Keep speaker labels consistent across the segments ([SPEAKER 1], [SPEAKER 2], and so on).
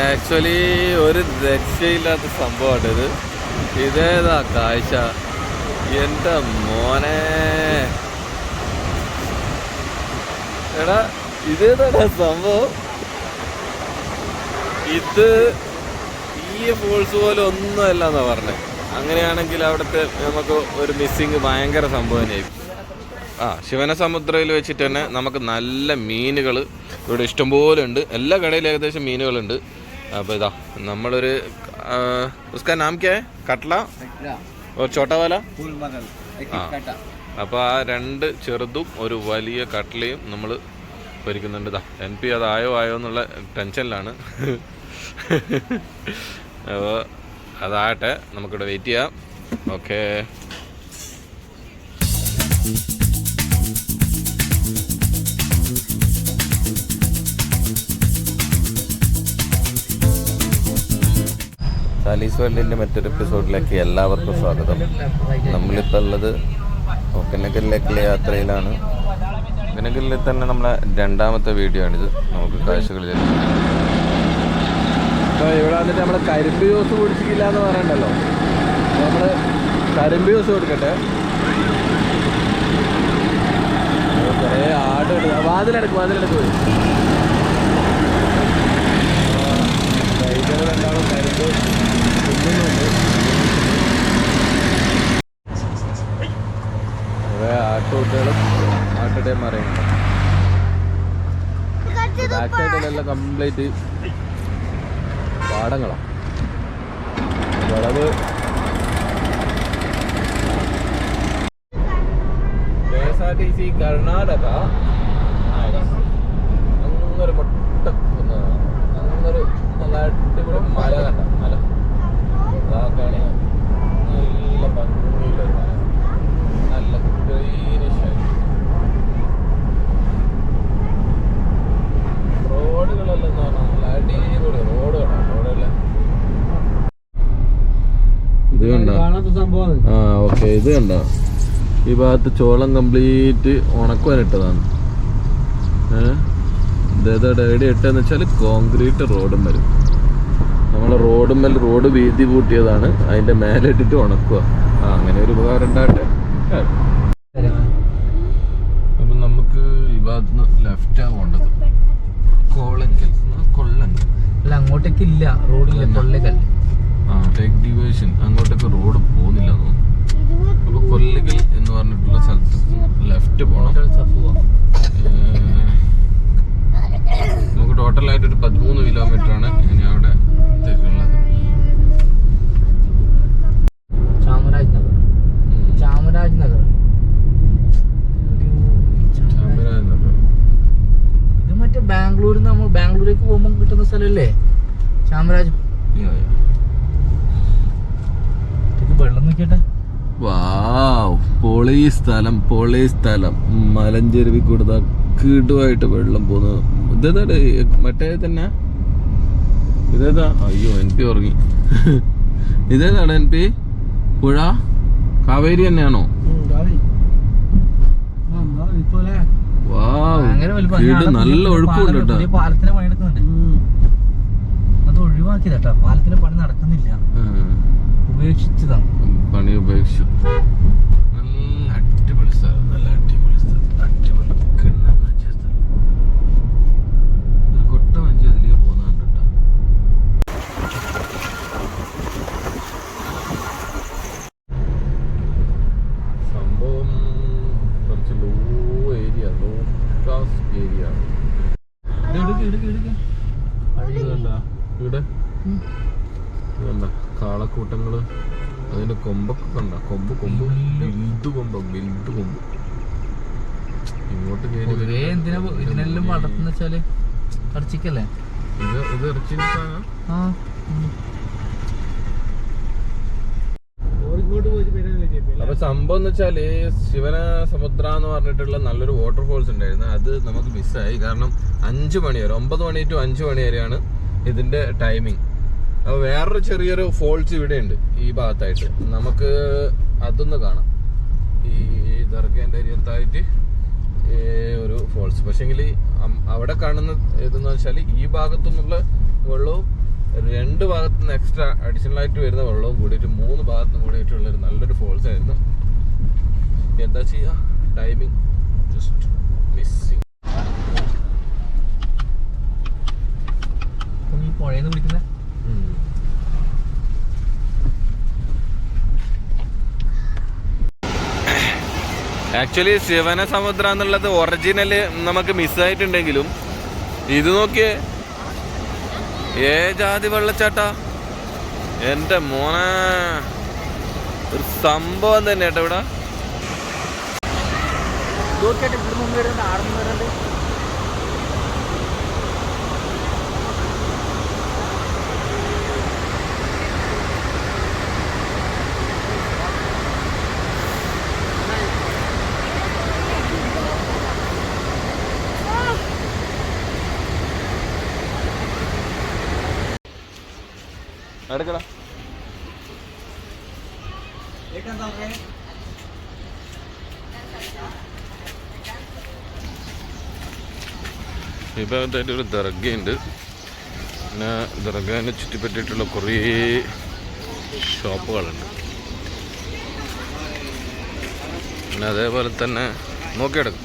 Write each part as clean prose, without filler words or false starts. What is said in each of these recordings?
[SPEAKER 1] Actually ഒരു രക്ഷയില്ലാത്ത സംഭവമാണ് ഇത്. ഇതേതാ കാഴ്ച എൻ്റെ മോനെ. എടാ ഇതേതാടാ സംഭവം. ഇത് ഈ ഫോൾസ് പോലെ ഒന്നുമല്ല എന്നാ പറഞ്ഞത്. അങ്ങനെയാണെങ്കിൽ അവിടുത്തെ നമുക്ക് ഒരു മിസ്സിങ് ഭയങ്കര സംഭവം തന്നെയായിരിക്കും. ശിവനസമുദ്രയിൽ വെച്ചിട്ട് തന്നെ നമുക്ക് നല്ല മീനുകൾ ഇവിടെ ഇഷ്ടംപോലെ ഉണ്ട്. എല്ലാ കടയിലും ഏകദേശം മീനുകളുണ്ട്. അപ്പോൾ ഇതാ നമ്മളൊരു ഉസ്കാ നാം ക്യാ ഹൈ? കട്ട്ല ഒരു ചോട്ടാ വാല. അപ്പോൾ ആ 2 ചെറുതും ഒരു വലിയ കട്ട്ലയും നമ്മൾ പൊരിക്കുന്നുണ്ട്. ഇതാ NP അതായോ എന്നുള്ള ടെൻഷനിലാണ്. അപ്പോൾ അതാകട്ടെ, നമുക്കിവിടെ വെയിറ്റ് ചെയ്യാം. ഓക്കെ. ചാലീസ് വേൾഡിൻ്റെ മറ്റൊരു എപ്പിസോഡിലേക്ക് എല്ലാവർക്കും സ്വാഗതം. നമ്മളിപ്പോൾ ഉള്ളത് ഹൊഗനക്കലിലേക്കുള്ള യാത്രയിലാണ്. ഹൊഗനക്കലിൽ തന്നെ നമ്മളെ 2ാമത്തെ വീഡിയോ ആണിത്. നമുക്ക് കാഴ്ചകളിൽ അപ്പോൾ ഇവിടെ വന്നിട്ട് നമ്മൾ കരിമ്പ് ജ്യൂസ് കുടിച്ചിട്ടില്ല എന്ന് പറയണ്ടല്ലോ. നമ്മൾ കരിമ്പ് ജ്യൂസ് കൊടുക്കട്ടെ. കുറേ ആട് വാതിലെടുക്കും രണ്ടാളും കരിമ്പ് തിന്നുന്നുണ്ട്. കുറേ ആട്ടുകുട്ടികളും ആട്ടുടേയും പറയുന്നുണ്ട്. ബാക്ക് സൈഡിലെല്ലാം കംപ്ലീറ്റ് പാടങ്ങളാണ്. വിളവ് KSRTC കർണാടക. അങ്ങൊരു മുട്ടക്കുന്ന്, അങ്ങൊരു നല്ല അടിപൊളി മല കണ്ട മല. അതാക്കാണ് നല്ല ഭംഗിയുള്ളൊരു മല, നല്ല ഗ്രീനിഷായി. റോഡുകളെല്ലാം എന്ന് പറഞ്ഞാൽ നല്ല അടിപൊളി റോഡുകളാണ്. റോഡെല്ലാം ഇത് കണ്ട. ഓക്കെ, ഇത് കണ്ട. ഈ ഭാഗത്ത് ചോളം കംപ്ലീറ്റ് ഉണക്കുവാനിട്ടതാണ്. ഇതേതാ എവിടെ ഇട്ടെന്ന് വെച്ചാൽ കോൺക്രീറ്റ് റോഡും വരും. നമ്മളെ റോഡ് വീതി കൂട്ടിയതാണ്, അതിൻ്റെ മേലെ ഇട്ടിട്ട് ഉണക്കുക. അങ്ങനെ ഒരു ഉപകാരം ഉണ്ടാകട്ടെ. അപ്പം നമുക്ക് ഈ ഭാഗത്ത് നിന്ന് ലെഫ്റ്റാണ് പോകേണ്ടത്. കൊള്ളങ്കൽ അല്ല, അങ്ങോട്ടേക്കില്ല റോഡില്ല. കൊള്ളക്കൽ ടേക്ക് ഡിവേഷൻ. അങ്ങോട്ടേക്ക് റോഡ് പോകുന്നില്ല തോന്നുന്നു. അപ്പോൾ കൊല്ലകൽ എന്ന് പറഞ്ഞിട്ടുള്ള സ്ഥലത്ത് ലെഫ്റ്റ് പോകണം. നമുക്ക് ടോട്ടലായിട്ടൊരു 13 കിലോമീറ്ററാണ് ഇനി അവിടെ ഉള്ളത്. ചാമരാജ് നഗർ ഇത് മറ്റേ ബാംഗ്ലൂരിൽ നിന്ന് നമ്മൾ ബാംഗ്ലൂരേക്ക് പോകുമ്പോൾ കിട്ടുന്ന സ്ഥലമല്ലേ ചാമരാജ്. വെള്ളം നോക്കിട്ടെ. പൊളി സ്ഥലം. മലഞ്ചെരുവി കൂടുതൽ കീടുമായിട്ട് വെള്ളം പോകുന്നത്. ഇതേതാ മറ്റേ തന്നെ? ഇതേതാ? അയ്യോ, NP ഉറങ്ങി. ഇതേതാണ് NP പുഴ? കാവേരി തന്നെയാണോ? നല്ല ഒഴുക്കുണ്ട് കേട്ടോ. പാലത്തിന്റെ പണി എടുക്കുന്നുണ്ട്. അത് ഒഴിവാക്കിയതാ. പാലത്തിന്റെ പണി നടക്കുന്നില്ല, ഉപേക്ഷിച്ചതാണ്. പണി ഉപേക്ഷിച്ചു. നല്ല അടിപൊളി സ്ഥലം. കൊട്ട വഞ്ചി അതിലേക്ക് പോകുന്നുണ്ട് കേട്ടോ. സംഭവം കുറച്ച് ലോ കാസ്റ്റ് ഏരിയ. ഇവിടെ കാളക്കൂട്ടങ്ങള്, അതിന്റെ കൊമ്പൊക്കെ കണ്ട. കൊമ്പ് വലുത് കൊമ്പ്. ഇങ്ങോട്ട് എന്തിനാ ഇതിനെല്ലാം വളർത്തുന്ന വെച്ചാല് ഇറച്ചിക്കല്ലേ? ഇത് ഇറച്ചി. അപ്പൊ സംഭവം എന്ന് വെച്ചാല് ശിവനസമുദ്ര എന്ന് പറഞ്ഞിട്ടുള്ള നല്ലൊരു വാട്ടർഫോൾസ് ഉണ്ടായിരുന്നു. അത് നമുക്ക് മിസ്സായി. കാരണം 5 മണി വരെ, 9 മണി ടു 5 മണി വരെയാണ് ഇതിന്റെ ടൈമിങ്. അപ്പോൾ വേറൊരു ചെറിയൊരു ഫോൾസ് ഇവിടെ ഉണ്ട് ഈ ഭാഗത്തായിട്ട്. നമുക്ക് അതൊന്ന് കാണാം. ഈ ദർഗേൻ്റെ അരിയത്തായിട്ട് ഒരു ഫോൾസ്. പക്ഷേങ്കിൽ അവിടെ കാണുന്ന ഇതെന്ന് വെച്ചാൽ ഈ ഭാഗത്തുനിന്നുള്ള വെള്ളവും രണ്ട് ഭാഗത്തു നിന്ന് എക്സ്ട്രാ അഡീഷണൽ ആയിട്ട് വരുന്ന വെള്ളവും കൂടിയിട്ട് 3 ഭാഗത്തും കൂടിയിട്ടുള്ള ഒരു നല്ലൊരു ഫോൾസ് ആയിരുന്നു. എന്താ ചെയ്യുക, ടൈമിങ് ജസ്റ്റ് മിസ്സിങ്.
[SPEAKER 2] പുഴയെന്ന് വിളിക്കുന്ന
[SPEAKER 1] ആക്ച്വലി ശിവനസമുദ്രം എന്നുള്ളത് ഒറിജിനല് നമുക്ക് മിസ്സായിട്ടുണ്ടെങ്കിലും ഇത് നോക്കിയേ ജാതി വെള്ളച്ചാട്ടാ. എൻ്റെ മോനെ ഒരു സംഭവം തന്നെ കേട്ടോ ഇവിടെ. എടുക്കടാ. ഇപ്പം അതിൻ്റെ ഒരു ദർഗയുണ്ട്. പിന്നെ ദർഗാനെ ചുറ്റിപ്പറ്റിയിട്ടുള്ള കുറേ ഷോപ്പുകളുണ്ട്. പിന്നെ അതേപോലെ തന്നെ നോക്കിയെടുക്കും.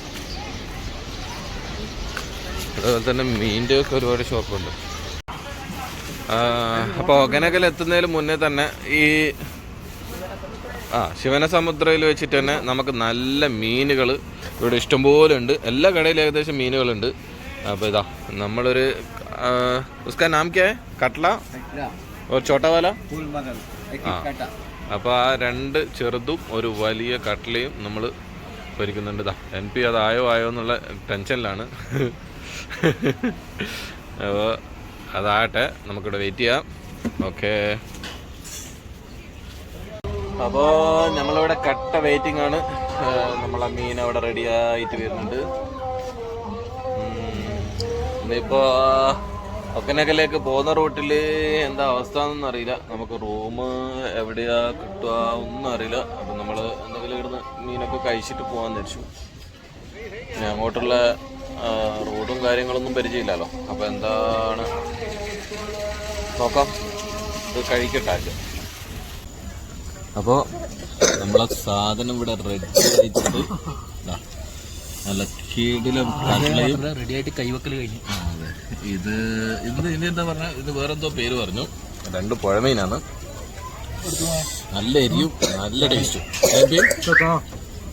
[SPEAKER 1] അതേപോലെ തന്നെ മീൻ്റെ ഒക്കെ ഒരുപാട് ഷോപ്പുണ്ട്. അപ്പോൾ ഹൊഗനക്കൽ എത്തുന്നതിന് മുന്നേ തന്നെ ഈ ശിവനസമുദ്രയിൽ വെച്ചിട്ട് തന്നെ നമുക്ക് നല്ല മീനുകൾ ഇവിടെ ഇഷ്ടംപോലെ ഉണ്ട്. എല്ലാ കടയിലും ഏകദേശം മീനുകളുണ്ട്. അപ്പോൾ ഇതാ നമ്മളൊരു ഉസ്കാ നാം ക്യാ ഹൈ? കട്ട്ല ഒരു ചോട്ടാ വാല. അപ്പോൾ ആ 2 ചെറുതും ഒരു വലിയ കട്ട്ലയും നമ്മൾ പൊരിക്കുന്നുണ്ട്. ഇതാ MP അതായോ എന്നുള്ള ടെൻഷനിലാണ്. അപ്പോൾ അതാകട്ടെ, നമുക്കിവിടെ വെയിറ്റ് ചെയ്യാം. ഓക്കെ, അപ്പോൾ നമ്മളിവിടെ കട്ട വെയിറ്റിംഗ് ആണ്. നമ്മളെ മീൻ അവിടെ റെഡി ആയിട്ട് വരുന്നുണ്ട്. ഇന്നിപ്പോൾ ഹൊഗനക്കലിലേക്ക് പോകുന്ന റൂട്ടിൽ എന്താ അവസ്ഥ എന്നൊന്നും അറിയില്ല. നമുക്ക് റൂം എവിടെയാ കിട്ടുക ഒന്നും അറിയില്ല. അപ്പം നമ്മൾ എന്തെങ്കിലും ഇവിടുന്ന് മീനൊക്കെ കഴിച്ചിട്ട് പോകാൻ വെച്ചു. പിന്നെ അങ്ങോട്ടുള്ള റോഡും കാര്യങ്ങളൊന്നും പരിചയമില്ലല്ലോ. അപ്പോൾ എന്താണ് നോക്കാം, ഇത് കഴിക്കട്ടെ. അപ്പോൾ നമ്മളെ സാധനം ഇവിടെ റെഡി ആയിട്ടുണ്ട്. നല്ല കീടിലും
[SPEAKER 2] റെഡി ആയിട്ട് കൈവക്കൽ കഴിഞ്ഞു.
[SPEAKER 1] അതെ, ഇത് ഇനി എന്താ പറഞ്ഞാൽ, ഇത് വേറെന്തോ പേര് പറഞ്ഞു. 2 പുഴമീനാണ്. നല്ല എരിയും നല്ല ടേസ്റ്റും.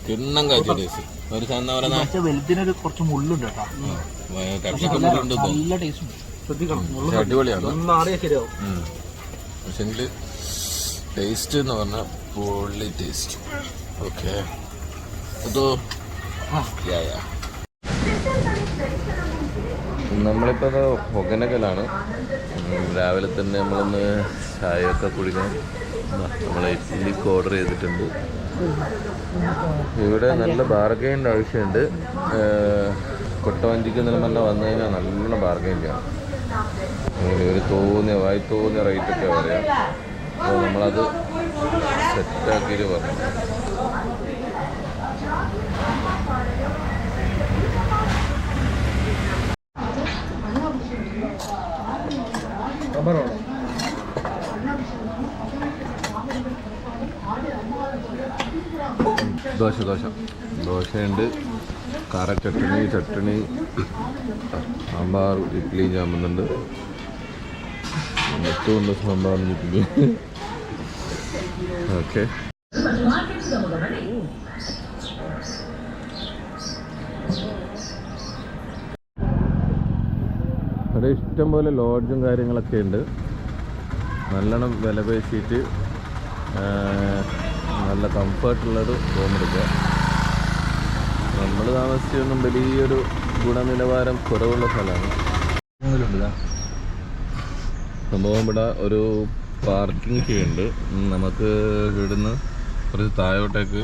[SPEAKER 1] കിണ്ണം കാഴ്ച ടേസ്റ്റ്. ഒരു
[SPEAKER 2] വലുതിനൊരു കുറച്ച് മുള്ളുണ്ട് കേട്ടോ. നല്ല ടേസ്റ്റ്,
[SPEAKER 1] അടിപൊളിയാണ്. പക്ഷെങ്കിൽ ടേസ്റ്റ് എന്ന് പറഞ്ഞാൽ പൊള്ളി ടേസ്റ്റ്. ഓക്കെ, അതോ നമ്മളിപ്പോൾ ഹൊഗനക്കലാണ്. രാവിലെ തന്നെ നമ്മളൊന്ന് ചായയൊക്കെ കുടിക്കണം. നമ്മൾ ഇഡ്ഡലിക്ക് ഓർഡർ ചെയ്തിട്ടുണ്ട്. ഇവിടെ നല്ല ബാർഗൈൻ്റെ ആവശ്യമുണ്ട്. കൊട്ടവഞ്ചിക്ക് എന്തെങ്കിലും തന്നെ വന്നു കഴിഞ്ഞാൽ നല്ലോണം ബാർഗൈൻ ചെയ്യണം. ഒരു വായി തോന്നിയ റേറ്റൊക്കെ പറയാം. അപ്പോൾ നമ്മളത് സെറ്റാക്കിയിട്ട് പറഞ്ഞു. ദോശയുണ്ട്, കാര ചട്ടണി, സാമ്പാർ, ഇഡ്ഡലി, ചാമ്പുന്നുണ്ട്. ഏറ്റവും സാമ്പാറിന് ഇഡ്ഡലി. ഓക്കെ, അവിടെ ഇഷ്ടംപോലെ ലോഡ്ജും കാര്യങ്ങളൊക്കെ ഉണ്ട്. നല്ലോണം വില പേശിയിട്ട് നല്ല കംഫർട്ടുള്ളൊരു റൂം എടുക്കുക. നമ്മൾ താമസിച്ചൊന്നും വലിയൊരു ഗുണനിലവാരം കുറവുള്ള സ്ഥലമാണ്. സംഭവം ഇവിടെ ഒരു പാർക്കിംഗ് ഫീ ഉണ്ട്. നമുക്ക് ഇവിടുന്ന് കുറച്ച് താഴോട്ടേക്ക്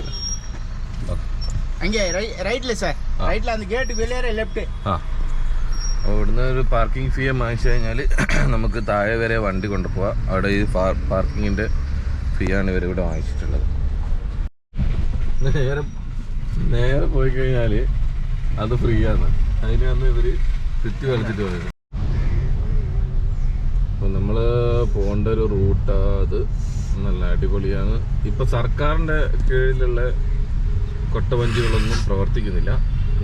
[SPEAKER 1] ഇവിടുന്ന് ഒരു പാർക്കിംഗ് ഫീ വാങ്ങിച്ചു കഴിഞ്ഞാൽ നമുക്ക് താഴെ വരെ വണ്ടി കൊണ്ടുപോകാം. അവിടെ ഈ പാർക്കിങ്ങിൻ്റെ ഫീ ആണ് ഇവരിവിടെ വാങ്ങിച്ചിട്ടുള്ളത്. നേരെ പോയി കഴിഞ്ഞാൽ അത് ഫ്രീ ആണ്. അതിന് വന്ന് ഇവർ ചുറ്റി വലിച്ചിട്ട് പോയത്. അപ്പോൾ നമ്മൾ പോകേണ്ട ഒരു റൂട്ടാ അത്. നല്ല അടിപൊളിയാണ്. ഇപ്പം സർക്കാരിൻ്റെ കീഴിലുള്ള കൊട്ടവഞ്ചികളൊന്നും പ്രവർത്തിക്കുന്നില്ല.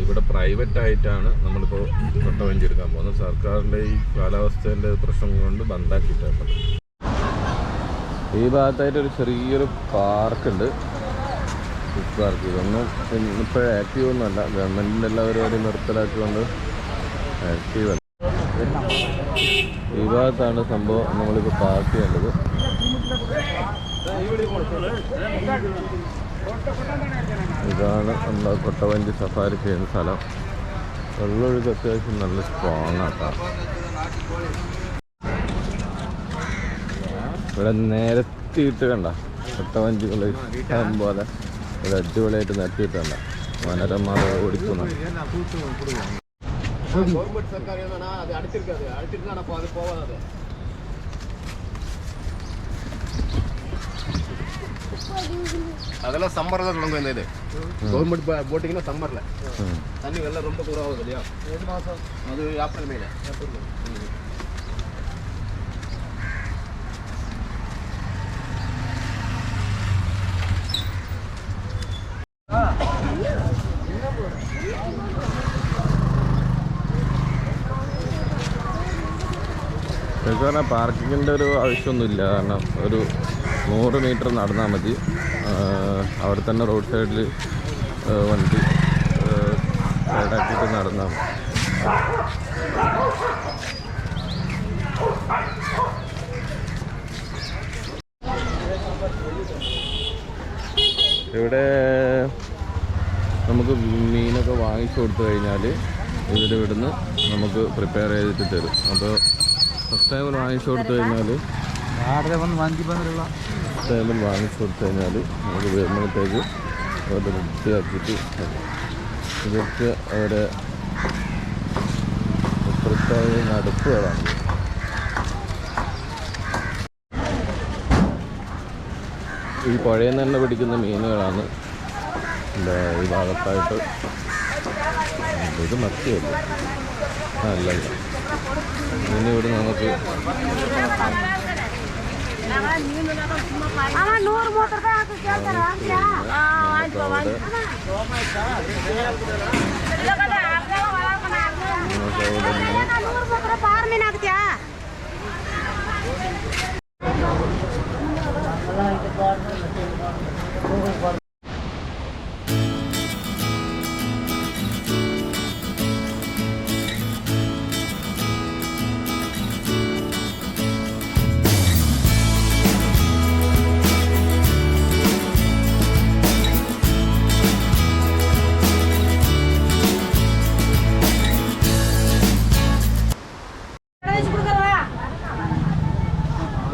[SPEAKER 1] ഇവിടെ പ്രൈവറ്റ് ആയിട്ടാണ് നമ്മളിപ്പോൾ കൊട്ടവഞ്ചി എടുക്കാൻ പോകുന്നത്. സർക്കാരിൻ്റെ ഈ കാലാവസ്ഥേൻ്റെ പ്രശ്നം കൊണ്ട് ബന്ധാക്കിയിട്ടാണ്. ഈ ഭാഗത്തായിട്ട് ഒരു ചെറിയൊരു പാർക്കുണ്ട്, ഫിഷ് പാർക്ക്. ഇതൊന്നും ഇപ്പോൾ ആക്റ്റീവ് ഒന്നുമല്ല, ഗവൺമെൻറ്റിൻ്റെ എല്ലാ പരിപാടിയും നിർത്തലാക്കിക്കൊണ്ട് ആക്റ്റീവ് അല്ല. ഈ ഭാഗത്താണ് സംഭവം നമ്മളിപ്പോൾ പാർക്ക് ചെയ്യേണ്ടത്. ഇതാണ് നമ്മൾ കൊട്ടവഞ്ചി സഫാരി ചെയ്യുന്ന സ്ഥലം. വെള്ളമൊഴുക്ക് അത്യാവശ്യം നല്ല സ്ട്രോങ് ആക്കാം. ഇവിടെ നിരത്തിയിട്ട് കണ്ട കൊട്ടവഞ്ചികൾ ഇഷ്ടം പോലെ ഒരു അടിപൊളിയായിട്ട് നിരത്തിയിട്ടുണ്ട്. മനോരമ ഓടിക്കുന്നു.
[SPEAKER 3] அதெல்லாம் சம்மர் தான் தொடங்கும் இந்த இது கவர்மெண்ட் போட்டிங்கன்னா சம்மரில் தண்ணி வெள்ளம் ரொம்ப கூடாகுது இல்லையா? அது ஏப்ரல் மேல.
[SPEAKER 1] ശരിക്കും പറഞ്ഞാൽ പാർക്കിങ്ങിൻ്റെ ഒരു ആവശ്യമൊന്നുമില്ല. കാരണം ഒരു 100 മീറ്റർ നടന്നാൽ മതി. അവിടെ തന്നെ റോഡ് സൈഡിൽ വണ്ടി സൈഡാക്കിയിട്ട് നടന്നാൽ മതി. ഇവിടെ നമുക്ക് മീനൊക്കെ വാങ്ങിച്ചു കൊടുത്തു കഴിഞ്ഞാൽ ഇവിടുന്ന് നമുക്ക് പ്രിപ്പയർ ചെയ്തിട്ട് തരും. അപ്പോൾ ഫസ്റ്റ് ടൈമിൽ വാങ്ങിച്ചു കൊടുത്തു കഴിഞ്ഞാൽ ടൈമിൽ വാങ്ങിച്ചു കൊടുത്തു കഴിഞ്ഞാൽ നമുക്ക് വരുമ്പോഴത്തേക്ക് അവർ വൃത്തിയാക്കിയിട്ട് ഇതൊക്കെ അവരെ പ്രത്യേക അടുപ്പുകളാണ്. ഈ പുഴയിൽ നിന്ന് തന്നെ പിടിക്കുന്ന മീനുകളാണ് ഈ ഭാഗത്തായിട്ട്. ഇത് മത്തിയല്ലേ? അല്ലല്ല, ഇവിടെ നമുക്ക്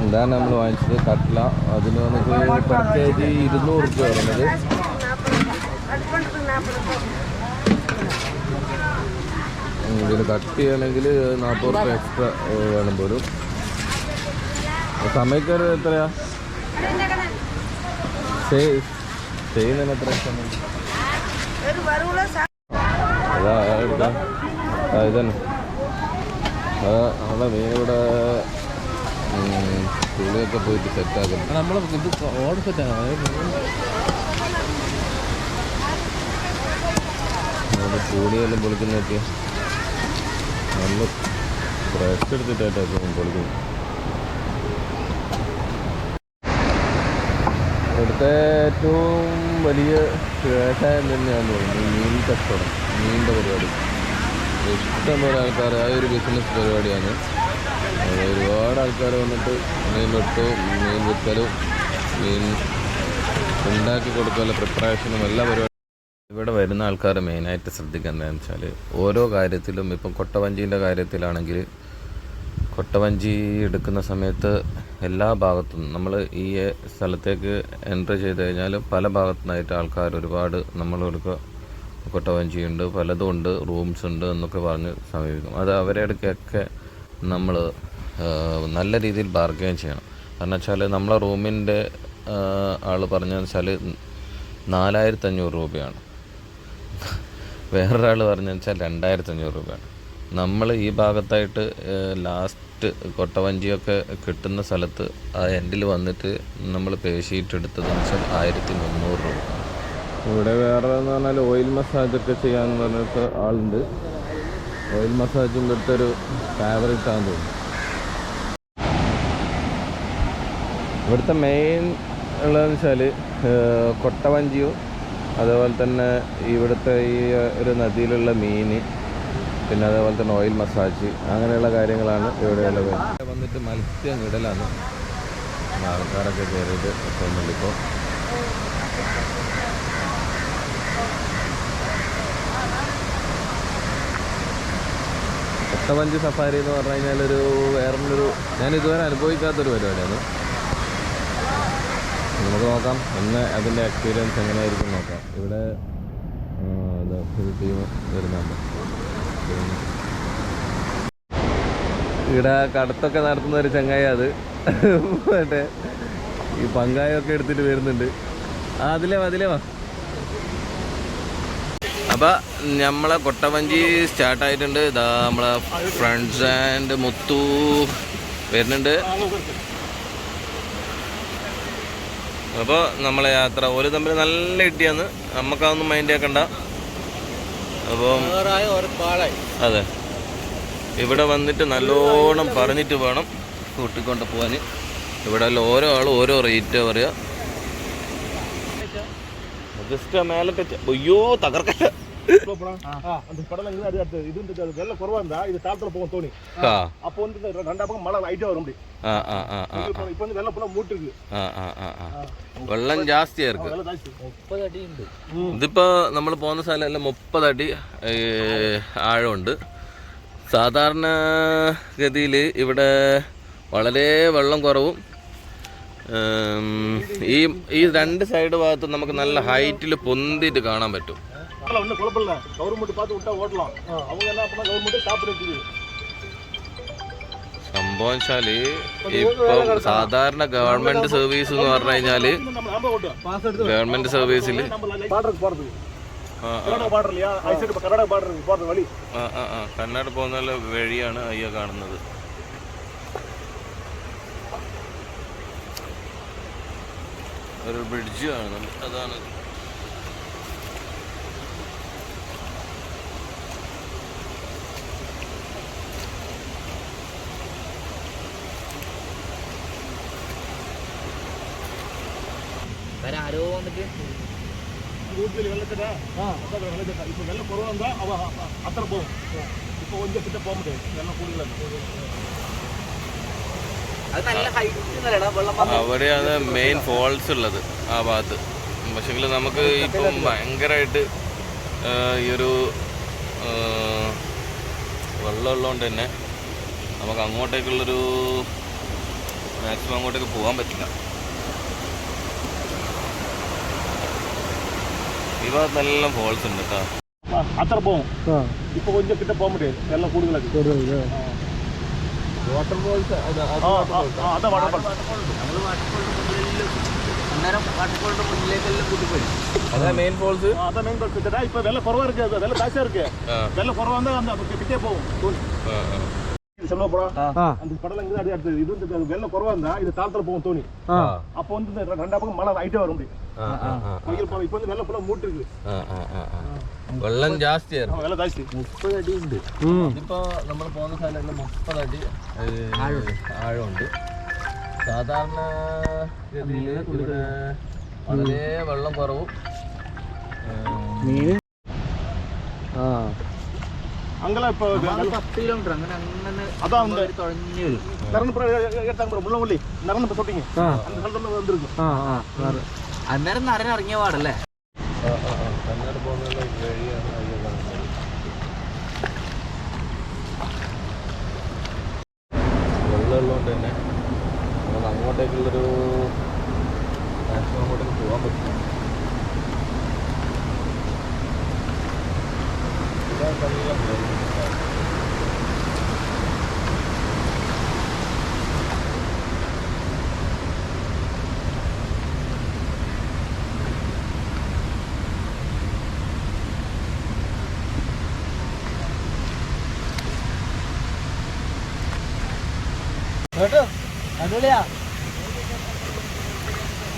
[SPEAKER 1] ഇതാണ് നമ്മൾ വാങ്ങിച്ചത് കട്ട്ല. അതിന് നമുക്ക് പെർ kg 200 രൂപ പറയുന്നത്. ഇതിന് കട്ട് ചെയ്യണമെങ്കിൽ 40 രൂപ എക്സ്ട്രാ വേണം പോലും. സമയക്കാർ എത്രയാ ചെയ്യുന്നതിന്? എത്ര ഇതന്നെ അവിടെ മീനിവിടെ തുണിയൊക്കെ പോയിട്ട് സെറ്റാക്കുന്നു. നമ്മൾ ഇത് ഓർഡർ സെറ്റാണ്. നമ്മുടെ കൂടിയെല്ലാം പൊളിക്കുന്നതൊക്കെ നല്ല ബ്രഷ് എടുത്തിട്ടായിട്ടാണ് പൊളിക്കുന്നത്. ഇവിടുത്തെ ഏറ്റവും വലിയ വ്യവസായം തന്നെയാണെന്ന് തോന്നുന്നു മീൻ കച്ചവടം, മീനിൻ്റെ പരിപാടി. ഇഷ്ടംപോലെ ആൾക്കാർ ആ ഒരു ബിസിനസ് പരിപാടിയാണ്. ഒരുപാട് ആൾക്കാർ വന്നിട്ട് മീൻ വെട്ടും, മീൻ വിൽക്കലും, മീൻ ഉണ്ടാക്കി കൊടുക്കാനുള്ള പ്രിപ്പറേഷനും എല്ലാ പരിപാടിയും. ഇവിടെ വരുന്ന ആൾക്കാർ മെയിനായിട്ട് ശ്രദ്ധിക്കേണ്ടതെന്ന് വെച്ചാൽ ഓരോ കാര്യത്തിലും, ഇപ്പം കൊട്ടവഞ്ചീൻ്റെ കാര്യത്തിലാണെങ്കിൽ കൊട്ടവഞ്ചി എടുക്കുന്ന സമയത്ത് എല്ലാ ഭാഗത്തും നമ്മൾ ഈ സ്ഥലത്തേക്ക് എൻട്രി ചെയ്ത് കഴിഞ്ഞാൽ പല ഭാഗത്തുനിന്നായിട്ട് ആൾക്കാർ ഒരുപാട് നമ്മളെടുക്കുക കൊട്ടവഞ്ചിയുണ്ട്, പലതും ഉണ്ട്, റൂംസ് ഉണ്ട് എന്നൊക്കെ പറഞ്ഞ് സമീപിക്കും. അത് അവരുടെ അടുക്കൊക്കെ നമ്മൾ നല്ല രീതിയിൽ ബാർഗെയിൻ ചെയ്യണം. കാരണം വെച്ചാൽ നമ്മളെ റൂമിൻ്റെ ആൾ പറഞ്ഞതെന്ന് വെച്ചാൽ 4500 രൂപയാണ്. വേറൊരാൾ പറഞ്ഞതെന്ന് വെച്ചാൽ 2500 രൂപയാണ്. നമ്മൾ ഈ ഭാഗത്തായിട്ട് ലാസ്റ്റ് കൊട്ടവഞ്ചിയൊക്കെ കിട്ടുന്ന സ്ഥലത്ത് ആ എൻഡിൽ വന്നിട്ട് നമ്മൾ പേശിയിട്ടെടുത്തതെന്ന് വെച്ചാൽ 1300 രൂപ. ഇവിടെ വേറെ എന്ന് പറഞ്ഞാൽ ഓയിൽ മസാജൊക്കെ ചെയ്യാമെന്ന് പറഞ്ഞിട്ട് ആളുണ്ട്. ഓയിൽ മസാജും ഇവിടുത്തെ ഒരു ഫേവറേറ്റ് ആണെന്ന് തോന്നുന്നു. ഇവിടുത്തെ മെയിൻ ഉള്ളതെന്ന് വെച്ചാൽ കൊട്ടവഞ്ചിയും അതേപോലെ തന്നെ ഇവിടുത്തെ ഈ ഒരു നദിയിലുള്ള മീൻ, പിന്നെ അതേപോലെ തന്നെ ഓയിൽ മസാജ്, അങ്ങനെയുള്ള കാര്യങ്ങളാണ് ഇവിടെയുള്ളത്. വന്നിട്ട് മത്സ്യം ഇടലാണ് ആൾക്കാരൊക്കെ കയറിയിട്ട് തോന്നുന്നിപ്പോൾ. കൊട്ടവഞ്ചി സഫാരി എന്ന് പറഞ്ഞു കഴിഞ്ഞാൽ വേറൊരു ഞാൻ ഇതുവരെ അനുഭവിക്കാത്തൊരു പരിപാടിയാണ്. നമുക്ക് നോക്കാം ഒന്ന് അതിൻ്റെ എക്സ്പീരിയൻസ് എങ്ങനെയായിരിക്കും നോക്കാം. ഇവിടെ ഒരു ടീം വരുന്നുണ്ട്. ഇവിടെ കടത്തൊക്കെ നടത്തുന്ന ഒരു ചങ്ങായി, അത് മറ്റേ ഈ പങ്കായൊക്കെ എടുത്തിട്ട് വരുന്നുണ്ട്. അതിലേ വാ. അപ്പോൾ നമ്മളെ കൊട്ടവഞ്ചി സ്റ്റാർട്ടായിട്ടുണ്ട്. ഇതാ നമ്മളെ ഫ്രണ്ട്സ് ആൻഡ് മുത്തു വരുന്നുണ്ട്. അപ്പോൾ നമ്മളെ യാത്ര ഒരു തമ്മിൽ നല്ല ഇട്ടിയാന്ന്, നമുക്കതൊന്നും മൈൻഡ് ആക്കണ്ട. അപ്പം അതെ, ഇവിടെ വന്നിട്ട് നല്ലോണം പറഞ്ഞിട്ട് വേണം കൂട്ടിക്കൊണ്ട് പോകാൻ. ഇവിടെ ഓരോ ആളും ഓരോ റേറ്റ് പറയുക. ജസ്റ്റ് മേലെ അയ്യോ തകർക്കട്ട. വെള്ളം ജാസ്തി ആയിരിക്കും. ഇതിപ്പോ നമ്മൾ പോകുന്ന സ്ഥലമല്ല, 30 അടി ആഴമുണ്ട്. സാധാരണ ഗതിയിൽ ഇവിടെ വളരെ വെള്ളം കുറവും. ഈ രണ്ട് സൈഡ് ഭാഗത്തും നമുക്ക് നല്ല ഹൈറ്റിൽ പൊന്തിയിട്ട് കാണാൻ പറ്റും. സംഭവം വെച്ചാല് ഇപ്പം സാധാരണ ഗവൺമെന്റ് സർവീസ് എന്ന് പറഞ്ഞു കഴിഞ്ഞാല് ഗവൺമെന്റ് സർവീസിൽ കർണാടക പോകുന്ന വഴിയാണ് അയ്യ കാണുന്നത്. ഒരു ബ്രിഡ്ജ് കാണുന്നുണ്ട്, അതാണ്.
[SPEAKER 2] ആരോ വന്നിട്ട്
[SPEAKER 1] അവിടെയാണ് മെയിൻ ഫോൾസ് ഉള്ളത് ആ ഭാഗത്ത്. പക്ഷെങ്കിൽ നമുക്ക് ഇപ്പം ഭയങ്കരമായിട്ട് ഈ ഒരു വെള്ളമുള്ളതുകൊണ്ട് തന്നെ നമുക്ക് അങ്ങോട്ടേക്കുള്ളൊരു മാക്സിമം അങ്ങോട്ടേക്ക് പോകാൻ പറ്റില്ല. ഈ ഭാഗത്തെല്ലാം ഫോൾസ് ഉണ്ട് കേട്ടോ.
[SPEAKER 3] അത്ര പോകും. ഇപ്പൊ കൊഞ്ചം കിட்ட പോകാൻ പറ്റേ വെള്ളം കൂടുതലാക്കി. വാട്ടർഫോൾസ് അതാ
[SPEAKER 2] വാട്ടർഫോളിന്റെ മുന്നിലേക്കെല്ലാം കൂട്ടിപ്പോയി.
[SPEAKER 1] അതാ മെയിൻ ഫോൾസ്.
[SPEAKER 3] അതാ മെയിൻ ഫോൾസ്. ഇപ്പൊ വെള്ളം കുറവാ ഇருக்கு, വെള്ളം ജാസ്തിயா இருக்கு. வெள்ளம் குறவா இருந்தா கிட்டே போகும். சொல்ல போறா அந்த கடல இங்க அடி அடுத்து இது வந்து வெள்ளம் குறவா இருந்தா இது தாளத்துல போகும் தோணி. அப்போ வந்து ரெண்டா பக்கம் மழை ஹைட்டா வரும். இப்போ வந்து வெள்ளம் ஃபுல்லா மூட்டு இருக்கு.
[SPEAKER 1] വെള്ളം ജാസ്തിയായിരുന്നു.
[SPEAKER 3] വെള്ളം ജാസ്തി
[SPEAKER 2] 30 അടി ഉണ്ട്.
[SPEAKER 1] ഇതിപ്പോ നമ്മൾ പോകുന്ന സ്ഥലങ്ങളിൽ 30 അടി ആഴമുണ്ട്. സാധാരണ ഗതിയിൽ ഇവിടെ വളരെ വെള്ളം കുറവും.
[SPEAKER 3] அங்கெல்லாம் இப்போ
[SPEAKER 2] 10 കിലോമീറ്റർ അങ്ങനെ
[SPEAKER 3] அதான் வந்து
[SPEAKER 2] തുഴഞ്ഞു വരും.
[SPEAKER 3] எடுத்தாங்க முள்ளவள்ளி நரன்னு இப்போ சொட்டீங்க அந்த സ്ഥലத்துல വന്നിരിക്കും.
[SPEAKER 2] അന്നേരം നരൻ ഇറങ്ങിയ പാടല്ലേ.
[SPEAKER 1] കന്നഡ പോകുന്ന വഴിയാണ് അയ്യോ കാണുന്നത്. വെള്ളമുള്ളതുകൊണ്ട് തന്നെ നമുക്ക് അങ്ങോട്ടേക്കുള്ളൊരു മാക്സിമം അങ്ങോട്ടേക്ക് പോകാൻ പറ്റില്ല.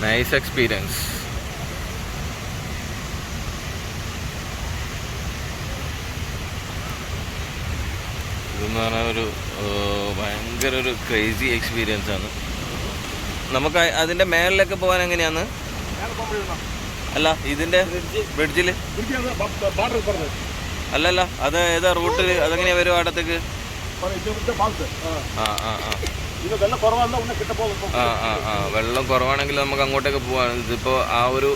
[SPEAKER 1] Nice experience. ഇതെന്ന് പറഞ്ഞാൽ ഒരു ഭയങ്കര ഒരു ക്രേസി എക്സ്പീരിയൻസ് ആണ്. നമുക്ക് അതിൻ്റെ മേളിലൊക്കെ പോകാൻ എങ്ങനെയാണ്? അല്ല ഇതിൻ്റെ ബ്രിഡ്ജിൽ അല്ലല്ല, അത് ഏതാ റൂട്ടിൽ? അതെങ്ങനെയാ വരും അവിടത്തേക്ക്? വെള്ളം കുറവാണെങ്കിൽ നമുക്ക് അങ്ങോട്ടേക്ക് പോവാണ്. ഇതിപ്പോൾ ആ ഒരു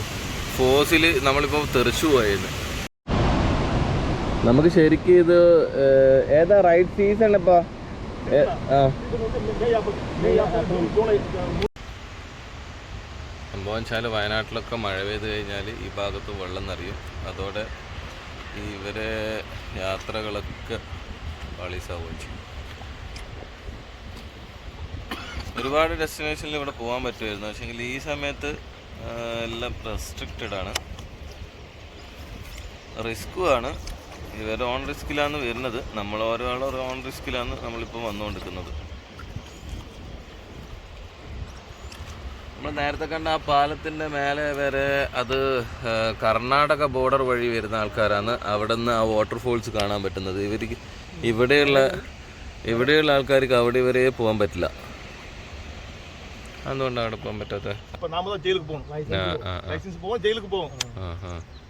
[SPEAKER 1] ഫോഴ്സിൽ നമ്മളിപ്പോൾ തെറിച്ചു പോയത്. നമുക്ക് ശരിക്കും ഇത് ഏതാ റൈറ്റ് സീസൺ ഇപ്പൊ? സംഭവം വെച്ചാൽ വയനാട്ടിലൊക്കെ മഴ പെയ്ത് കഴിഞ്ഞാൽ ഈ ഭാഗത്ത് വെള്ളം നിറയും. അതോടെ ഇവരെ യാത്രകളൊക്കെ പാളീസാവുകയും ചെയ്യും. ഒരുപാട് ഡെസ്റ്റിനേഷനിൽ ഇവിടെ പോകാൻ പറ്റുമായിരുന്നു. പക്ഷേങ്കിൽ ഈ സമയത്ത് എല്ലാം റെസ്ട്രിക്റ്റഡ് ആണ്, റിസ്ക്കുമാണ്. ഇവർ ഓൺ റിസ്കിലാണ് വരുന്നത്. നമ്മൾ ഓരോ ഓൺ റിസ്കിലാണ് നമ്മളിപ്പോൾ വന്നുകൊണ്ടിരിക്കുന്നത്. നമ്മൾ നേരത്തെ കണ്ട ആ പാലത്തിൻ്റെ മേലെ വരെ അത് കർണാടക ബോർഡർ വഴി വരുന്ന ആൾക്കാരാണ്. അവിടെ നിന്ന് ആ വാട്ടർഫോൾസ് കാണാൻ പറ്റുന്നത്. ഇവർക്ക് ഇവിടെയുള്ള ആൾക്കാർക്ക് അവിടെ വരെ പോകാൻ പറ്റില്ല. എന്തുകൊണ്ടാണ് അവിടെ പോകാൻ പറ്റാത്തത്?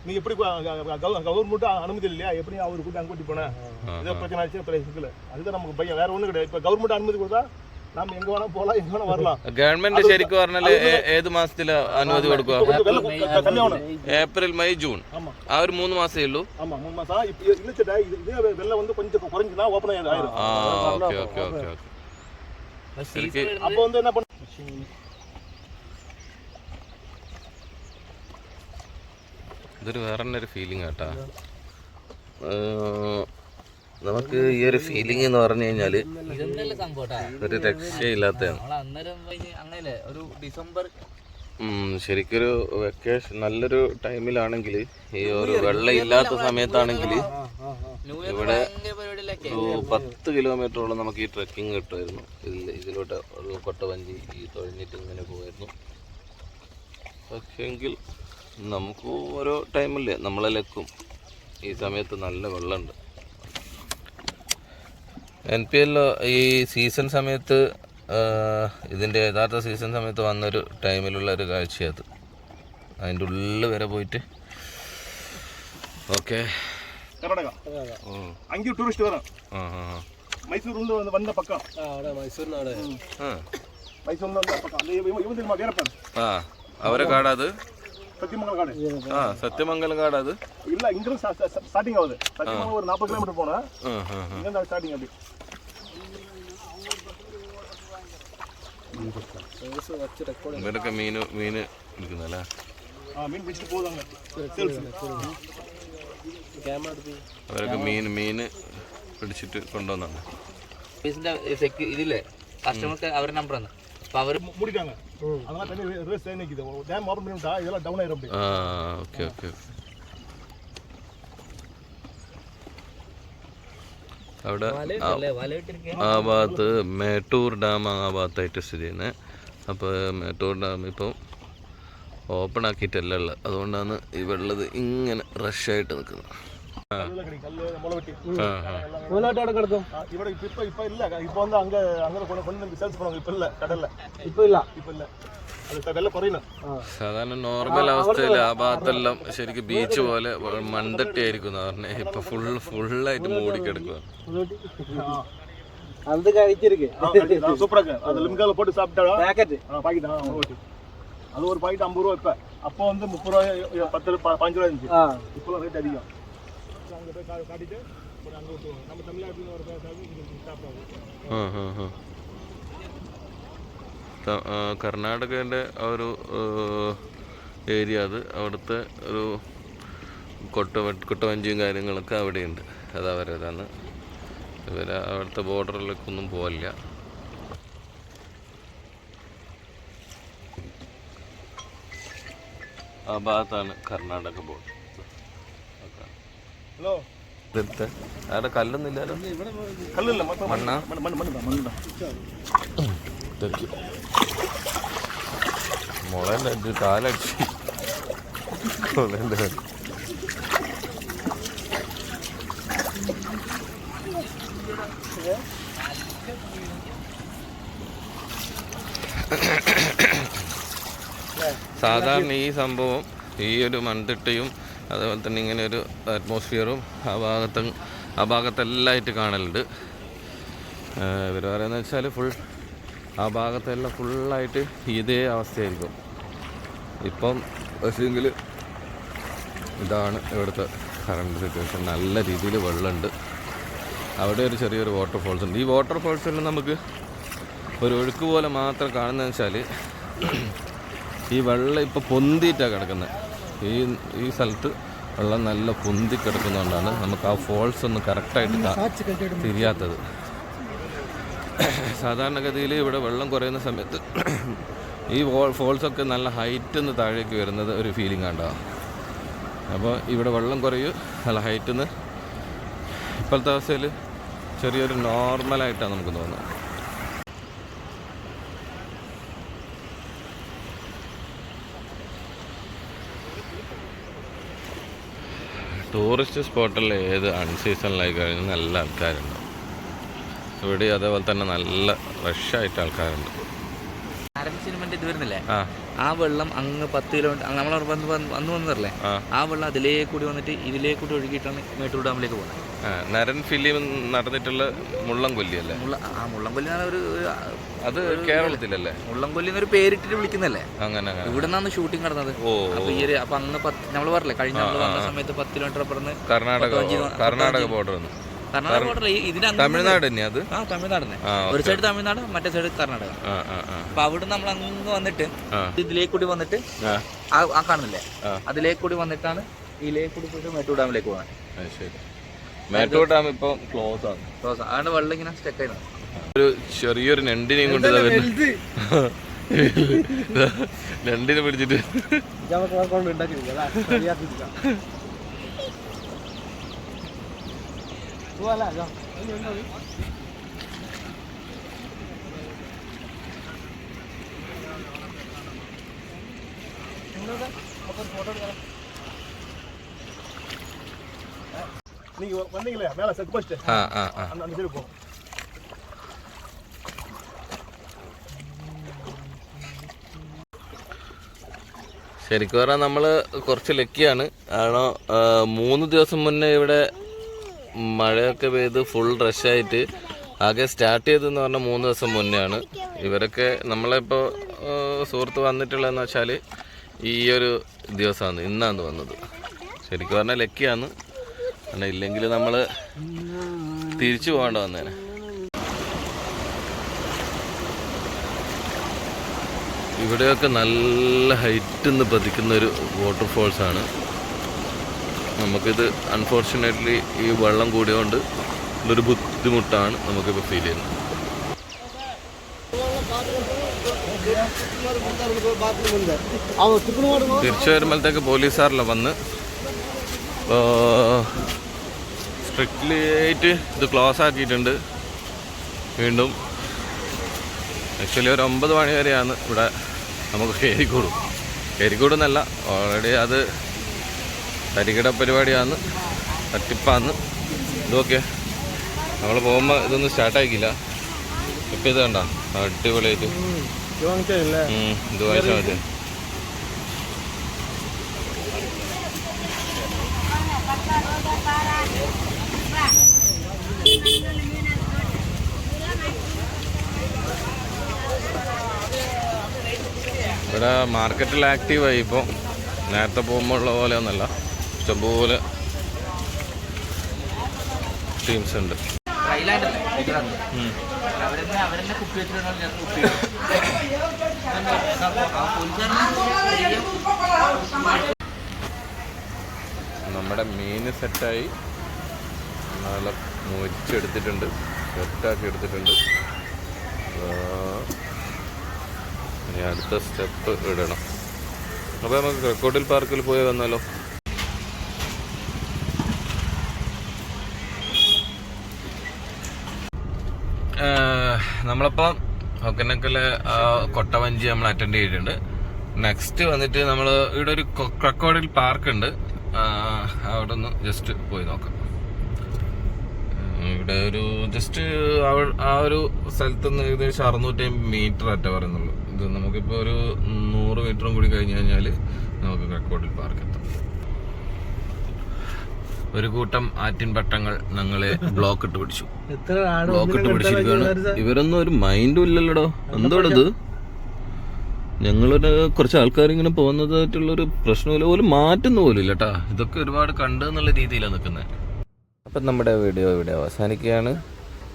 [SPEAKER 3] நீ எப்படி கவர்மெண்ட் அனுமதி இல்லையா? எப்படி அவரு கூட்டி அங்க கூட்டி போனேன்? இதே பிரச்சனை ஆச்சு, அப்புறம் இருக்குல்ல. அதுதான் நமக்கு பையன், வேற ஒண்ணும் கிடையாது. இப்ப கவர்மெண்ட் அனுமதி கொடுத்தா நாம எங்க வேணா போலாம், எங்க வேணா வரலாம்.
[SPEAKER 1] ഗവൺമെന്റ് ശരിക്കും പറഞ്ഞാൽ ഏത് മാസത്തില് അനുമതി കൊടുക്കുക? ഏപ്രിൽ മെയ് ജൂൺ, ആ ഒരു 3 മാസമേ ഉള്ളൂ.
[SPEAKER 3] ஆமா 3 மாசம். இல்லச்சடா இதே வெல்ல வந்து கொஞ்சம் குறைஞ்சுனா ஓபன் ஆயிடும்.
[SPEAKER 1] Okay okay okay okay.
[SPEAKER 3] அப்போ வந்து என்ன பண்ண
[SPEAKER 1] ഇതൊരു വേറെ ഒരു ഫീലിംഗ് കേട്ടാ. നമുക്ക് ഈ ഒരു ഫീലിംഗ് എന്ന് പറഞ്ഞു കഴിഞ്ഞാൽ ഒരു രക്ഷയില്ലാത്തതാണ്. ശരിക്കൊരു വെക്കേഷൻ നല്ലൊരു ടൈമിലാണെങ്കിൽ, ഈ ഒരു വെള്ളം ഇല്ലാത്ത സമയത്താണെങ്കിൽ ഇവിടെ ഒരു 10 കിലോമീറ്ററോളം നമുക്ക് ഈ ട്രെക്കിങ് കിട്ടുമായിരുന്നു. ഇതിലോട്ട് ഒരു കൊട്ടവഞ്ചി ഈ തുഴഞ്ഞിട്ട് ഇങ്ങനെ പോകുമായിരുന്നു. പക്ഷേങ്കിൽ നമുക്ക് ഓരോ ടൈമില്ലേ നമ്മളെ ലക്കും. ഈ സമയത്ത് നല്ല വെള്ളമുണ്ട്. NPL ഈ സീസൺ സമയത്ത്, ഇതിൻ്റെ യഥാർത്ഥ സീസൺ സമയത്ത് വന്നൊരു ടൈമിലുള്ള ഒരു കാഴ്ചയത്. അതിൻ്റെ ഉള്ളിൽ വരെ പോയിട്ട് ഓക്കെ.
[SPEAKER 3] കർണാടക അഞ്ച് ടൂറിസ്റ്റ് വരാം. മൈസൂരിൽ വന്ന പക്കം മൈസൂരിനാണ്. മൈസൂരിൽ വന്ന പക്കം
[SPEAKER 1] അവരെ കാടാത്
[SPEAKER 3] சத்தியமங்கலம் காடு.
[SPEAKER 1] சத்தியமங்கலம் காடு அது
[SPEAKER 3] இல்ல, இங்க ஸ்டார்டிங் ஆகுது. சத்தியமங்கலம் ஒரு 40 கிலோமீட்டர் போனா இங்க தான் ஸ்டார்டிங். அப்படி
[SPEAKER 1] ഇവരൊക്കെ മീൻ എടുക്കുന്നല്ലേ?
[SPEAKER 3] മീൻ പിടിച്ചിട്ട് പോകാங்க.
[SPEAKER 1] അവരൊക്കെ മീൻ പിടിച്ചിട്ട് കൊണ്ടുവന്നാണ്.
[SPEAKER 2] ഇതില്ലേ കസ്റ്റമർക്ക് അവരുടെ നമ്പറാണ്. അപ്പൊ അവർ
[SPEAKER 3] മൂടിட்டாங்க. அதனால தண்ணி ரேஸ் ஆகி நிக்குது. டேம் ஓபன் பண்ணிட்டா இதெல்லாம் டவுன் ஆயிரும். அப்படி
[SPEAKER 1] ஓகே ஓகே. അവിടെ ആ ഭാഗത്ത് മേട്ടൂർ ഡാം ആ ഭാഗത്തായിട്ട് സ്ഥിതി ചെയ്യുന്നത്. അപ്പോൾ മേട്ടൂർ ഡാം ഇപ്പം ഓപ്പൺ ആക്കിയിട്ടല്ല ഉള്ളത്. അതുകൊണ്ടാണ് ഈ വെള്ളത് ഇങ്ങനെ റഷായിട്ട് നിൽക്കുന്നത്. സാധാരണ നോർമൽ അവസ്ഥയിൽ ആ ഭാഗത്തെല്ലാം ശരിക്കും ബീച്ച് പോലെ മൺതട്ടി ആയിരിക്കും പറഞ്ഞേ. ഇപ്പൊ ഫുള്ളായിട്ട് മൂടിക്കെടുക്കുക.
[SPEAKER 3] அது ஒரு பாக்கெட் 50 ரூபா. இப்ப அப்போ வந்து 30 ரூபாய் 10 ரூபாய் 5 ரூபாய் இருந்துச்சு. இப்போ ரேட் அதிகம். அங்க போய் காட்டிட்டு அங்க விட்டுருவோம். நம்ம தமிழ்நாட்டுல ஒரு ஸ்டாப்
[SPEAKER 1] ആവും. കർണാടകേൻ്റെ ആ ഒരു ഏരിയ, അത് അവിടുത്തെ ഒരു കൊട്ടവഞ്ചിയും കാര്യങ്ങളൊക്കെ അവിടെയുണ്ട്. അത് അവരതാണ്. ഇവർ അവിടുത്തെ ബോർഡറിലേക്കൊന്നും പോകില്ല. ആ ഭാഗത്താണ് കർണാടക ബോർഡർ.
[SPEAKER 3] ഹലോ
[SPEAKER 1] ഇതെടുത്ത് അവിടെ കല്ലൊന്നും ഇല്ലല്ലോ.
[SPEAKER 3] കല്ലില്ല,
[SPEAKER 1] മണ്ണാ
[SPEAKER 3] മണ്ണിടാം.
[SPEAKER 1] തെറ്റി മുളൻ്റെ കാലടിച്ച് കൊള്ളേണ്ട. സാധാരണ ഈ സംഭവം, ഈ ഒരു മൺതിട്ടയും അതുപോലെ തന്നെ ഇങ്ങനെ ഒരു അറ്റ്മോസ്ഫിയറും ആ ഭാഗത്തെല്ലാമായിട്ട് കാണലുണ്ട്. ഇവർ പറയുന്നത് വെച്ചാൽ ആ ഭാഗത്തെല്ലാം ഫുള്ളായിട്ട് ഇതേ അവസ്ഥയായിരിക്കും. ഇപ്പം പക്ഷേങ്കിൽ ഇതാണ് ഇവിടുത്തെ കറണ്ട് സിറ്റുവേഷൻ. നല്ല രീതിയിൽ വെള്ളമുണ്ട്. അവിടെ ഒരു ചെറിയൊരു വാട്ടർഫോൾസ് ഉണ്ട്. ഈ വാട്ടർഫോൾസിൽ നമുക്ക് ഒരു ഒഴുക്ക് പോലെ മാത്രം കാണുന്നതെന്ന് വെച്ചാൽ ഈ വെള്ളം ഇപ്പോൾ പൊന്തിയിട്ടാണ് കിടക്കുന്നത്. ഈ സ്ഥലത്ത് വെള്ളം നല്ല പൊന്തി കിടക്കുന്നതുകൊണ്ടാണ് നമുക്ക് ആ ഫോൾസ് ഒന്നും കറക്റ്റായിട്ട് തിരിയാത്തത്. സാധാരണഗതിയിൽ ഇവിടെ വെള്ളം കുറയുന്ന സമയത്ത് ഈ ഫോൾസൊക്കെ നല്ല ഹൈറ്റിൽ നിന്ന് താഴേക്ക് വരുന്നത് ഒരു ഫീലിംഗ് ഉണ്ടാകും. അപ്പോൾ ഇവിടെ വെള്ളം കുറയും, നല്ല ഹൈറ്റിൽ നിന്ന്. ഇപ്പോഴത്തെ അവസ്ഥയിൽ ചെറിയൊരു നോർമലായിട്ടാണ് നമുക്ക് തോന്നുന്നത്. ടൂറിസ്റ്റ് സ്പോട്ടിൽ ഏത് അൺസീസണിലായി കഴിഞ്ഞാൽ നല്ല ആൾക്കാരുണ്ട്. ഇവിടെ അതേപോലെ തന്നെ നല്ല റഷായിട്ട് ആൾക്കാരുണ്ട്.
[SPEAKER 2] സിനിമന്റെ ഇത് വരുന്നില്ലേ, ആ വെള്ളം അങ്ങ് 10 കിലോമീറ്റർ നമ്മൾ വന്ന് വന്നതല്ലേ, ആ വെള്ളം അതിലേ കൂടി വന്നിട്ട് ഇതിലേ കൂടി ഒഴുകിയിട്ടാണ് മേട്ടൂർ ഡാമിലേക്ക് പോകുന്നത്.
[SPEAKER 1] നരൻ ഫിലിം നടന്നിട്ടുള്ള മുള്ളംകൊല്ലി അല്ലേ?
[SPEAKER 2] മുള്ളംകൊല്ലി
[SPEAKER 1] അത് കേരളത്തിലല്ലേ?
[SPEAKER 2] മുള്ളംകൊല്ലി എന്നൊരു പേരിട്ടിട്ട് വിളിക്കുന്നല്ലേ.
[SPEAKER 1] അങ്ങനെ
[SPEAKER 2] ഇവിടെ നിന്നാണ് ഷൂട്ടിംഗ് നടന്നത്. അപ്പൊ അന്ന് നമ്മൾ പറഞ്ഞില്ലേ, കഴിഞ്ഞ വന്ന സമയത്ത് 10 കിലോമീറ്റർ അപ്പുറന്ന്
[SPEAKER 1] കർണാടക ബോർഡർ.
[SPEAKER 2] കർണാടക ബോർഡർ
[SPEAKER 1] തമിഴ്നാട് തന്നെ. അത്
[SPEAKER 2] തമിഴ്നാട് തന്നെ. ഒരു സൈഡ് തമിഴ്നാട്, മറ്റേ സൈഡ് കർണാടക. അപ്പൊ അവിടെ നമ്മൾ അങ്ങ് വന്നിട്ട് ഇതിലേക്കൂടി വന്നിട്ട് ആ കാണുന്നില്ലേ, അതിലേക്കൂടി വന്നിട്ടാണ് ഇതിലേക്കൂടി പോയിട്ട് മേട്ടൂർ ഡാമിലേക്ക് പോകാൻ.
[SPEAKER 1] മേട്ടൂർ ഡാം ഇപ്പൊ ക്ലോസ് ആണ്.
[SPEAKER 2] ആണ് വെള്ളം ഇങ്ങനെ സ്റ്റക്ക് ആയിരുന്നു.
[SPEAKER 1] ഒരു ചെറിയൊരു ഞണ്ടിനെയും കൊണ്ട് ഞണ്ടിനെ പിടിച്ചിട്ട്
[SPEAKER 3] நீங்க வந்தீங்களே மேல செக் போஸ்ட் அந்த சைடு போ.
[SPEAKER 1] ശരിക്കും പറഞ്ഞാൽ നമ്മൾ കുറച്ച് ലക്കിയാണ്. കാരണം 3 ദിവസം മുന്നേ ഇവിടെ മഴയൊക്കെ പെയ്ത് ഫുൾ റഷായിട്ട് ആകെ സ്റ്റാർട്ട് ചെയ്തതെന്ന് പറഞ്ഞാൽ 3 ദിവസം മുന്നെയാണ്. ഇവരൊക്കെ നമ്മളിപ്പോൾ സുഹൃത്ത് വന്നിട്ടുള്ളതെന്ന് വെച്ചാൽ ഈ ഒരു ദിവസമാണ്, ഇന്നാണ് വന്നത്. ശരിക്കും പറഞ്ഞാൽ ലക്കിയാണ്. കാരണം ഇല്ലെങ്കിൽ നമ്മൾ തിരിച്ചു പോകേണ്ട വന്നേനെ. ഇവിടെയൊക്കെ നല്ല ഹൈറ്റിൽ നിന്ന് പതിക്കുന്ന ഒരു വാട്ടർഫോൾസാണ്. നമുക്കിത് അൺഫോർച്ചുനേറ്റ്ലി ഈ വെള്ളം കൂടിയതുകൊണ്ട് ഇതൊരു ബുദ്ധിമുട്ടാണ് നമുക്കിപ്പോൾ ഫീൽ ചെയ്യുന്നത്. തിരിച്ചു വരുമ്പോഴത്തേക്ക് പോലീസുകാരെല്ലാം വന്ന് സ്ട്രിക്ട്ലി ആയിട്ട് ഇത് ക്ലോസ് ആക്കിയിട്ടുണ്ട് വീണ്ടും. ആക്ച്വലി ഒരു 9 മണി വരെയാണ് ഇവിടെ നമുക്ക് കരിക്കൂടുന്നല്ല, ഓൾറെഡി അത് തരികിട പരിപാടിയാണ്, തട്ടിപ്പാന്ന്. ഇതൊക്കെ നമ്മൾ പോകുമ്പോൾ ഇതൊന്നും സ്റ്റാർട്ടാക്കില്ല. ഇപ്പം ഇത് കണ്ടോ അടിപൊളിയായിട്ട് ഇത് വായിച്ചാൽ മതി. ഇവിടെ മാർക്കറ്റിൽ ആക്റ്റീവായി. ഇപ്പോൾ നേരത്തെ പോകുമ്പോൾ ഉള്ള പോലെ ഒന്നല്ല, ഇഷ്ടംപോലെ ടീംസ് ഉണ്ട്. നമ്മുടെ മീൻ സെറ്റായി, നല്ല മുറിച്ചെടുത്തിട്ടുണ്ട്, സെറ്റാക്കി എടുത്തിട്ടുണ്ട്. ഇനി അടുത്ത സ്റ്റെപ്പ് ഇടണം. അപ്പോൾ നമുക്ക് ക്രൊക്കോഡൈൽ പാർക്കിൽ പോയി വന്നാലോ? നമ്മളിപ്പോൾ ഹൊഗനക്കല് കൊട്ടവഞ്ചി നമ്മൾ അറ്റൻഡ് ചെയ്തിട്ടുണ്ട്. നെക്സ്റ്റ് വന്നിട്ട് നമ്മൾ ഇവിടെ ഒരു ക്രക്കോഡിൽ പാർക്ക് ഉണ്ട്, അവിടെ ഒന്ന് ജസ്റ്റ് പോയി നോക്കാം. ഇവിടെ ഒരു ജസ്റ്റ് ആ ഒരു സ്ഥലത്ത് നിന്ന് ഏകദേശം 650 മീറ്റർ അറ്റ പറയുന്നുള്ളൂ. ഇത് നമുക്കിപ്പോൾ ഒരു 100 മീറ്ററും കൂടി കഴിഞ്ഞ് കഴിഞ്ഞാൽ നമുക്ക് ക്രക്കോഡിൽ പാർക്ക് എത്താം. ഒരു കൂട്ടം ആറ്റിൻപട്ടങ്ങൾ ഞങ്ങളെ ബ്ലോക്ക് ഇട്ട് പിടിച്ചു. ഇവരൊന്നും ഒരു മൈൻഡും ഇല്ലല്ലോടോ. എന്തോടോ ഇത്? ഞങ്ങളൊരു കുറച്ച് ആൾക്കാർ ഇങ്ങനെ പോകുന്നതായിട്ടുള്ളൊരു പ്രശ്നമില്ല, പോലും മാറ്റുന്ന പോലും ഇല്ല കേട്ടാ. ഇതൊക്കെ ഒരുപാട് കണ്ടു എന്നുള്ള രീതിയിലാണ് നിൽക്കുന്നത്. അപ്പം നമ്മുടെ വീഡിയോ ഇവിടെ അവസാനിക്കുകയാണ്.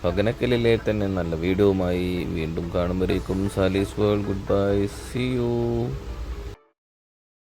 [SPEAKER 1] ഹൊഗനക്കലിലെ തന്നെ നല്ല വീഡിയോവുമായി വീണ്ടും കാണുമ്പോഴേക്കും സാലീസ് world good bye, see U.